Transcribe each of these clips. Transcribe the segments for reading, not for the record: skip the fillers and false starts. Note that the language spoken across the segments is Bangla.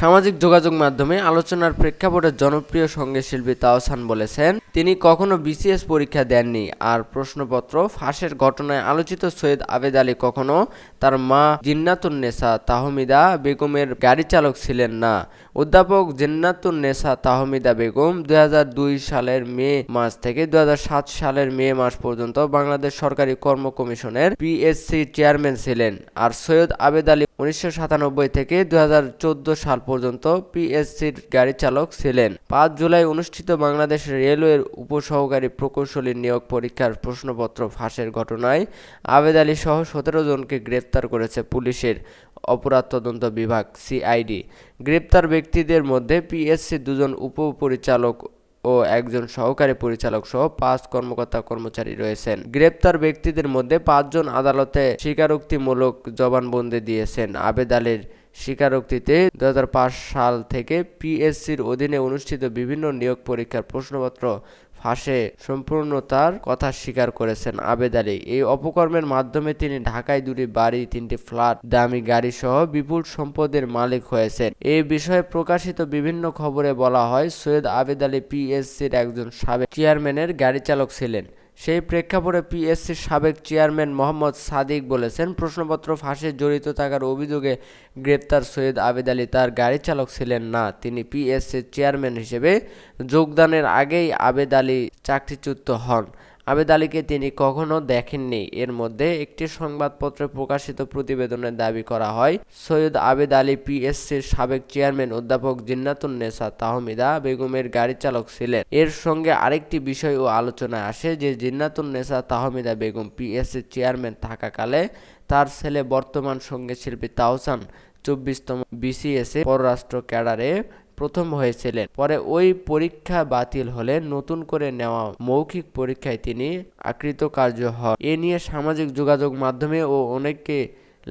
সামাজিক যোগাযোগ মাধ্যমে আলোচনার প্রেক্ষাপটে জনপ্রিয় সঙ্গীতশিল্পী তাওসান বলেছেন, তিনি কখনো বিসিএস পরীক্ষা দেননি। আর প্রশ্নপত্র ফাঁসের ঘটনায় আলোচিত সৈয়দ আবেদ আলী কখনো তার মা জিন্নাতুন্নেসা তাহমিদা বেগমের গাড়ি চালক ছিলেন না। অধ্যাপক জিন্নাতুন্নেসা তাহমিদা বেগম 2002 সালের মে মাস থেকে 2007 সালের মে মাস পর্যন্ত বাংলাদেশ সরকারি কর্ম কমিশনের পিএসসি চেয়ারম্যান ছিলেন। আর সৈয়দ আবেদ আলী 1997 থেকে 2014 সাল পর্যন্ত পিএসসির গাড়ি চালক ছিলেন। 5 জুলাই অনুষ্ঠিত বাংলাদেশ রেলওয়ের উপসহকারী প্রকৌশলী নিয়োগ পরীক্ষার প্রশ্নপত্র ফাঁসের ঘটনায় আবেদ আলী সহ 17 জনকে গ্রেফতার করেছে পুলিশের অপরাধ তদন্ত বিভাগ সিআইডি। গ্রেপ্তার ব্যক্তিদের মধ্যে পিএসসির 2 জন উপপরিচালক ও একজন সহকারী পরিচালক সহ 5 কর্মকর্তা-কর্মচারী রয়েছেন। গ্রেপ্তার ব্যক্তিদের মধ্যে 5 জন আদালতে স্বীকারোক্তিমূলক জবানবন্দি দিয়েছেন। আবেদ আলীর স্বীকারোক্তিতে 2005 সাল থেকে পিএসসির অধীনে অনুষ্ঠিত বিভিন্ন নিয়োগ পরীক্ষার প্রশ্নপত্র ফাঁসে সম্পূর্ণতার কথা স্বীকার করেছেন আবেদ আলী। এই অপকর্মের মাধ্যমে তিনি ঢাকায় 2টি বাড়ি, 3টি ফ্ল্যাট, দামি গাড়ি সহ বিপুল সম্পদের মালিক হয়েছেন। এই বিষয়ে প্রকাশিত বিভিন্ন খবরে বলা হয়, সৈয়দ আবেদ আলী পিএসসির একজন সাবেক চেয়ারম্যানের গাড়ি চালক ছিলেন। সেই প্রেক্ষাপটে পিএসসির সাবেক চেয়ারম্যান মোহাম্মদ সাদিক বলেছেন, প্রশ্নপত্র ফাঁসে জড়িত থাকার অভিযোগে গ্রেপ্তার সৈয়দ আবেদ আলী তার গাড়ি চালক ছিলেন না। তিনি পিএসসির চেয়ারম্যান হিসেবে যোগদানের আগেই আবেদ আলী চাকরিচ্যুত হন। আবেদ আলীকে তিনি কখনো দেখেননি। এর মধ্যে একটি সংবাদপত্রে প্রকাশিত প্রতিবেদনে দাবি করা হয়, সৈয়দ আবেদ আলী পিএসসির সাবেক চেয়ারম্যান অধ্যাপক জিন্নাতুন্নেসা তাহমিদা বেগমের গাড়ি চালক ছিলেন। এর সঙ্গে আরেকটি বিষয়ও আলোচনায় আসে যে জিন্নাতুন্নেসা তাহমিদা বেগম পিএসসির চেয়ারম্যান থাকাকালে তার ছেলে বর্তমান সঙ্গীতশিল্পী তাওসান 24তম বিসিএসে পররাষ্ট্র ক্যাডারে প্রথম হয়েছিলেন। পরে ওই পরীক্ষা বাতিল হলে নতুন করে নেওয়া মৌখিক পরীক্ষায় তিনি অকৃতকার্য হন। এ নিয়ে সামাজিক যোগাযোগ মাধ্যমে অনেকে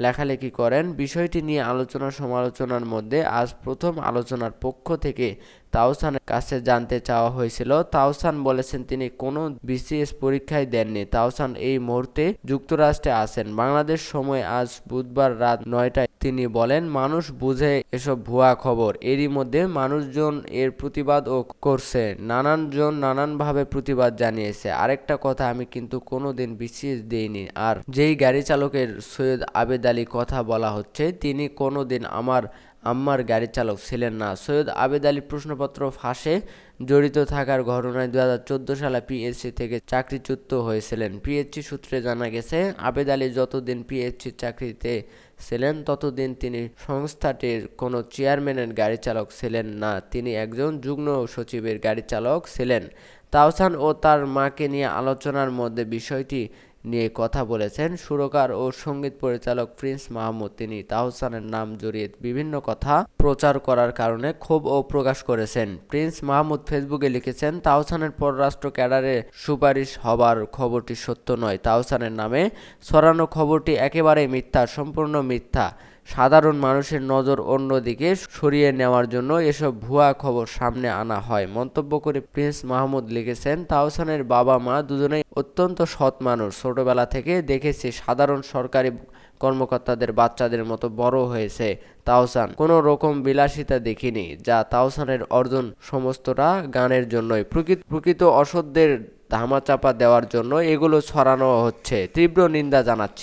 লেখালেখি করেন। বিষয়টি নিয়ে আলোচনা সমালোচনার মধ্যে আজ প্রথম আলোচনার পক্ষ থেকে তাওসানের কাছে জানতে চাওয়া হয়েছিল। তাওসান বলেছেন, তিনি কোনো বিসিএস পরীক্ষায় দেননি। তাওসান এই মুহূর্তে যুক্তরাষ্ট্রে আছেন। বাংলাদেশ সময় আজ বুধবার রাত 9টায় তিনি বলেন, মানুষ বুঝে এসব ভুয়া খবর। এরই মধ্যে মানুষজন এর প্রতিবাদও করছে। নানানজন নানানভাবে প্রতিবাদ জানিয়েছে। আরেকটা কথা, আমি কিন্তু কোনোদিন বিসিএস দেইনি। আর যেই গাড়ি চালকের সৈয়দ আবেদ আলী কথা বলা হচ্ছে, তিনি কোনোদিন আমার আম্মার গাড়ি চালক ছিলেন না। সৈয়দ আবেদ আলী প্রশ্নপত্র ফাঁসে জড়িত থাকার ঘটনায় 2014 সালে পিএসসি থেকে চাকরিচ্যুত হয়েছিলেন। পিএসসি সূত্রে জানা গেছে, আবেদ আলী যতদিন পিএসসির চাকরিতে ছিলেন ততদিন তিনি সংস্থাটির কোনো চেয়ারম্যানের গাড়ি চালক ছিলেন না। তিনি একজন যুগ্ম সচিবের গাড়ি চালক ছিলেন। তাওসান ও তার মাকে নিয়ে আলোচনার মধ্যে বিষয়টি নিয়ে কথা বলেছেন সুরকার ও সঙ্গীত পরিচালক প্রিন্স মাহমুদ। তিনি তাওসানের নাম জড়িয়ে বিভিন্ন কথা প্রচার করার কারণে ক্ষোভও প্রকাশ করেছেন। প্রিন্স মাহমুদ ফেসবুকে লিখেছেন, তাওসানের পররাষ্ট্র ক্যাডারে সুপারিশ হবার খবরটি সত্য নয়। তাওসানের নামে ছড়ানো খবরটি একেবারেই মিথ্যা, সম্পূর্ণ মিথ্যা। সাধারণ মানুষের নজর অন্যদিকে সরিয়ে নেওয়ার জন্য এসব ভুয়া খবর সামনে আনা হয়। মন্তব্য করে প্রিন্স মাহমুদ লিখেছেন, তাওসানের বাবা মা দুজনেই অত্যন্ত সৎ মানুষ। ছোটবেলা থেকে দেখেছি সাধারণ সরকারি কর্মকর্তাদের বাচ্চাদের মতো বড় হয়েছে তাওসান। কোনো রকম বিলাসিতা দেখিনি। যা তাওসানের অর্জন সমস্তটা গানের জন্যই। প্রকৃত অসৎদের ধামাচাপা দেওয়ার জন্য এগুলো ছড়ানো হচ্ছে। তীব্র নিন্দা জানাচ্ছি।